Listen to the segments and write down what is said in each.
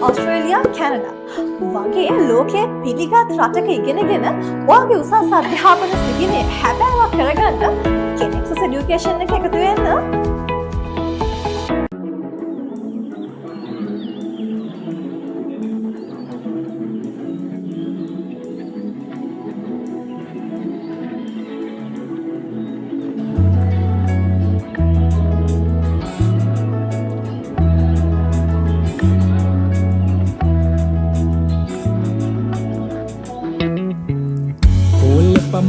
Australia Canada වගේ ලෝකයේ පිළිගත් රටක ඉගෙනගෙන ඔයාගේ උසස් අධ්‍යාපන සිහිනය හැබෑවක් කරගන්න කෙනෙක්සස් එඩියුකේෂන් එක එකතු වෙන්න.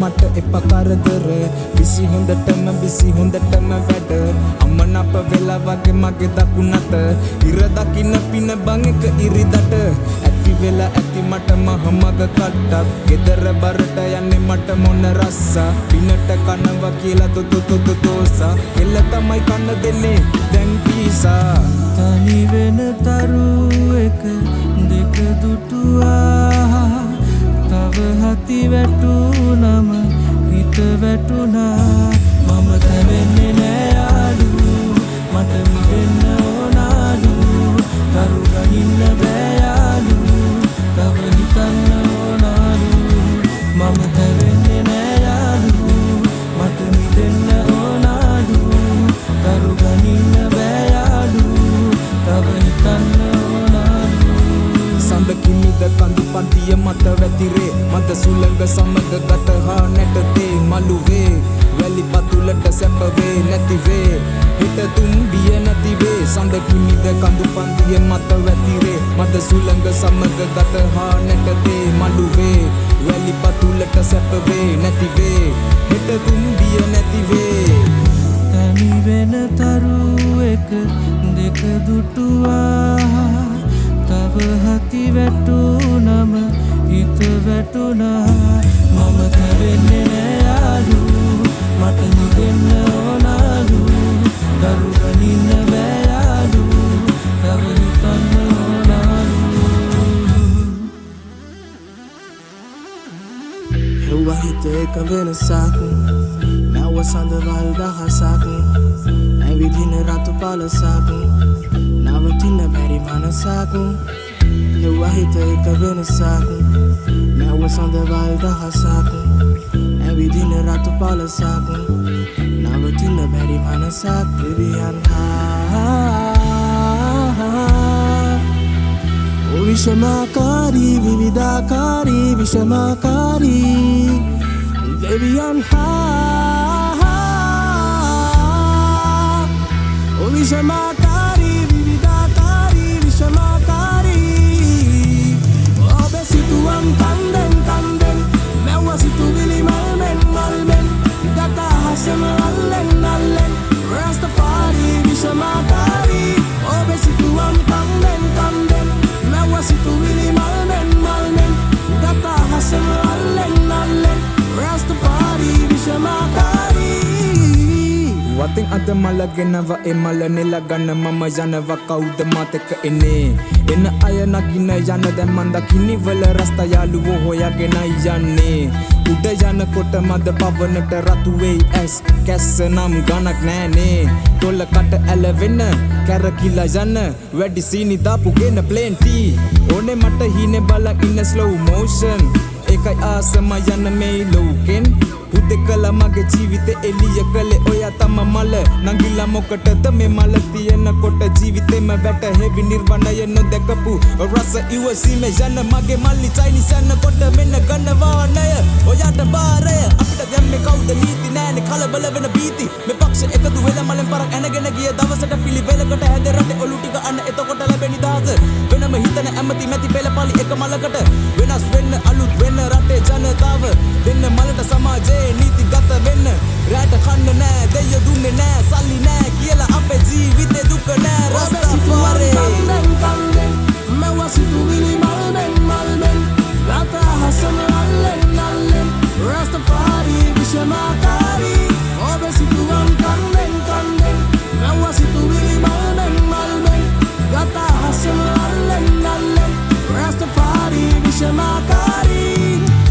මට එප කරදර විසි හොඳටම විසි හොඳටම වැඩ අම්මන අප වෙලා වගේ මගේ දකුණට ඉර දකින්න පින බං එක ඉරිදට ඇති වෙලා ඇති මට මහමග කට්ටක් ගෙදර බරට යන්නේ මට මොන රස්සා පිනට කනවා කියලා දොදොදොදොසා එල්ල තමයි කන්න දෙන්නේ දැන් පීසා තනි වෙන තරු එක දෙක දුටුවා තව හති වැටුනම හිත වැටුනා මම තැවෙන්නේ නෑ යාලු මට මිදෙන්න ඕනාලු තරු ගහින්න බෑ යාලු තව හිතන්න ඕනාලු මම තැවෙන්නේ නෑ යාලු මට මිදෙන්න ඕනාලු තරු ගහින්න බෑ යාලු තව හිතන්න ඕනාලු සඳ කිමිද කඳු පන්තිය මට වැතිරේ මද සුළඟ සමග ගත හා නැටතේ මළුවේ වැලි පතුලට සැපවේ නැතිවේ හිත තුම්බිය නැතිවේ සඳ කිමිද කඳු පන්තිය මත වැතිරේ මද සුළඟ සමග ගත හා නැටතේ මළුවේ වැලි පතුලට සැපවේ නැතිවේ හිත තුම්බිය නැතිවේ තනි වෙන තරු එක දෙක දුටුවා තව හති වැටුනම හිත වැටුනා මම තැවෙන්නේ නෑ යාලු මට මිදෙන්න ඕනාලු දරු ගනින්න බෑ යාලු තව හිතන්න ඕනාලු හෙව්වා හිත එක වෙනසක් නැව සඳවල් දහසක් ඇවිදින රතු පලසක් නවතින්න බැරි මනසක් හෙව්වා හිත එක වෙනසක් නැව සඳවල් දහසක් ඇවිදින රතු පලසක් නවතින්න බැරි මනසක් දෙවියන් විෂමාකාරී විවිධාකාරී විෂමාකාරී දෙවියන් විෂමාකාරී විවිධාකාරී විෂමාකාරී ඔබ සිතුවම් කන්දෙන් කන්දෙන් මැව්ව සිතුවිලි මල්මෙන් මල්මෙන් ගතා හසම අල්ලෙන් අල්ලෙන් රාස්ටෆාරී විෂමාකාරී ඔබ සිතුවම් කන්දෙන් කන්දෙන් මැව්ව සිතුවිලි මල්මෙන් මල්මෙන් ගතා හසම අල්ලෙන් අල්ලෙන් රාස්ටෆාරී විෂමාකාරී වතින් අද මලගෙනව ඒ මල නෙලගන්න මම යනවා කවුද මතක එන්නේ එන අය නගින යන දැන් මන් දකින්නි වල රස්තා යාළුවෝ හොයාගෙනයි යන්නේ උඩ යනකොට මද පවනට රතු වෙයි ඇස් කැස්ස නම් ගණක් නෑනේ තොල කට ඇලවෙන්න කැරකිලා යන වැඩි සීනි දාපුගෙන ප්ලේන්ටි ඕනේ මට හීනේ බලා ඉන්න ස්ලෝ මෝෂන් ඒකයි ආසම යන මේ ලෝකෙන් උදෙකලා මගේ ජීවිතේ එළිය කළේ ඔයා තම මල නංගිලා මොකටද මේ මල තියෙනකොට ජීවිතේම වැටහෙවි නිර්වාණය නොදකපු රස ඉවසීමේ යන මගේ මල්ලි චයිනිස් යනකොට මෙන්න ගන්නවානය ඔයාට බාරය අපිට දැම්මේ කවුද නීති නෑනේ කලබල වෙන බීති මේ පක්ෂ එකතු වෙලා මලෙන් පරක් ඇනගෙන ගිය දවසට පිළිවෙලකට හැද රටේ ඔලු ටික අන්න එතකොට ලැබෙන නිදහස වෙනම හිතන ඇමති මැති පෙළපලි එක මලකට වෙනස් වෙන්න අලුත් වෙන්න රටේ ජනතාව දෙන්න මලට සමාජයේ නීති ගත වෙන්න රැට කන්න නෑ දෙය දුන්නේ නෑ සල්ලි නෑ කියලා අපේ ජීවිතේ දුක නෑ රස්තාෆාරේ කන්දෙන් කන්දෙන් මැව්ව සිතුවිලි මල්මෙන් මල්මෙන් ගතා හසම අල්ලෙන් අල්ලෙන් රස්තාෆාරී විෂමාකාරී ඔබ සිතුවම් කන්දෙන් කන්දෙන් මැව්ව සිතුවිලි මල්මෙන් මල්මෙන් ගතා හසම අල්ලෙන් අල්ලෙන් රස්තාෆාරී විෂමාකාරී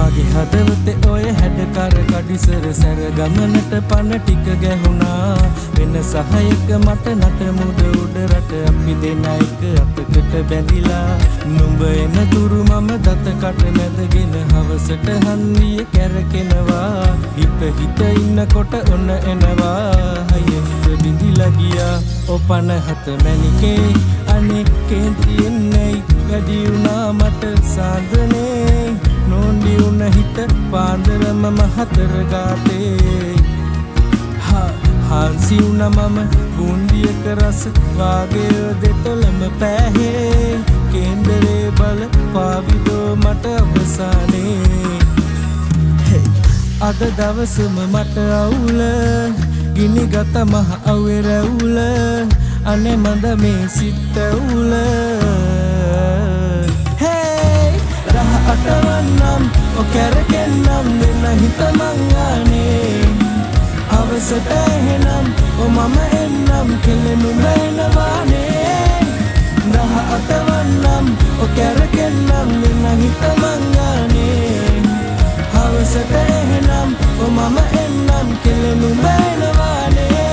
මගේ හදවතේ ඔය හැඩකර කඩිසර සැර ගමනට පන ටික ගැහුණා වෙන සහයක මට නටමුද උඩ රට අපි දෙන එක අතකට බැඳිලා නුඹ එන තුරු මම දත කට මැදගෙන හවසට හන්දිය කැරකෙනවා හිත ඉන්නකොට ඔන්න එනවා හයිය බිඳිලා ගියා ඔපන හත මැනිකේ අනේ කේන්තියෙන්නේ වැඩි වුණා මට සාන්දනේ නොන්ඩි උන හිත පාන්දරම මහතර ගාතේ හාන්සි උන මම බුන්දියක රස වාගේ දෙතොලම පෑහේ කේන්දරේ බල පාවිදෝ මට අවසානේ අද දවසම මට අවුල ගිනි ගත මහ අවරවුල අනේ මන්ද මේ සිත් ඇවුල රහ අටවන්නම් ඔකැරකෙන්නම් දෙන්න හිතමංගානේ අවසට එහෙනම් මම එන්නම් කෙලෙනු බැනවානේ රහ අටවන්නම් ඔකැරකෙන්නම් දෙන්න හිතමංගානේ අවසට එහෙනම් මම එන්නම් කෙලෙනු බැනවානේ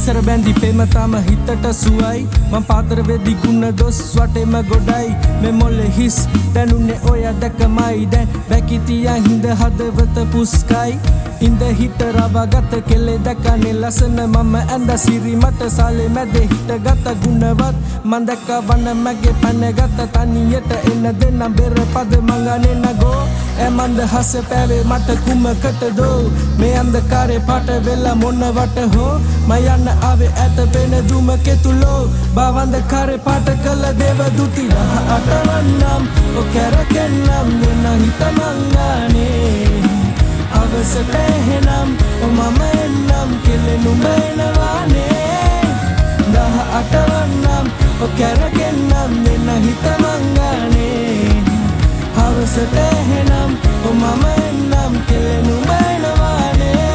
ඉස්සර බැඳි පෙම තම හිතට සුවයි මං පාතර වෙදි ගුණ දොස් වටෙම ගොඩයි මේ මොල්ල හිස් දැනුනේ ඔය දැකමයි දැන් බැකිතියන් හිඳ හදවත පුස්කයි ඉඳ හිට රවගත කෙලෙ දැකනේ ලසන මම ඇඳ සිරි මට සාලේ මැද හිට ගත ගුණවත් මං දැක්ක වන මගේ පන ගත තනියට එන්න දෙන්නම් බෙර පද මංගනේ නගෝ මන්ද හස පැවේ මට කුමකටදෝ මේ අන්ධකාරේ පාට වෙලා මොනවට හෝ මම යන්න ආවේ ඇත පෙන දුම කෙතුලෝ බවන්ධකාරේ පාට කළ දේව දුති රහ අටවන්නම් ඔකැරකෙන්නම් දෙන්න හිතමංගානේ අවසට එහෙනම් මම එන්නම් කෙලෙනු බැනවානේ දහ අටවන්නම් ඔකැරකෙන්නම් දෙන්න හිතමංගානේ අවසට එහෙනම් මම එන්නම් කෙලෙනු බැනවානේ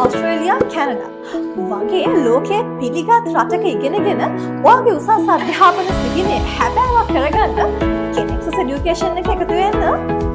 ඔස්ට්‍රේලියා කැනඩා වගේ ලෝකයේ පිළිගත් රටක ඉගෙනගෙන ඔයාගේ උසස් අධ්‍යාපන සිහිනේ හැබෑවක් කරගන්න කෙනෙක්සස් එඩියුකේෂන් එක එකතු වෙන්න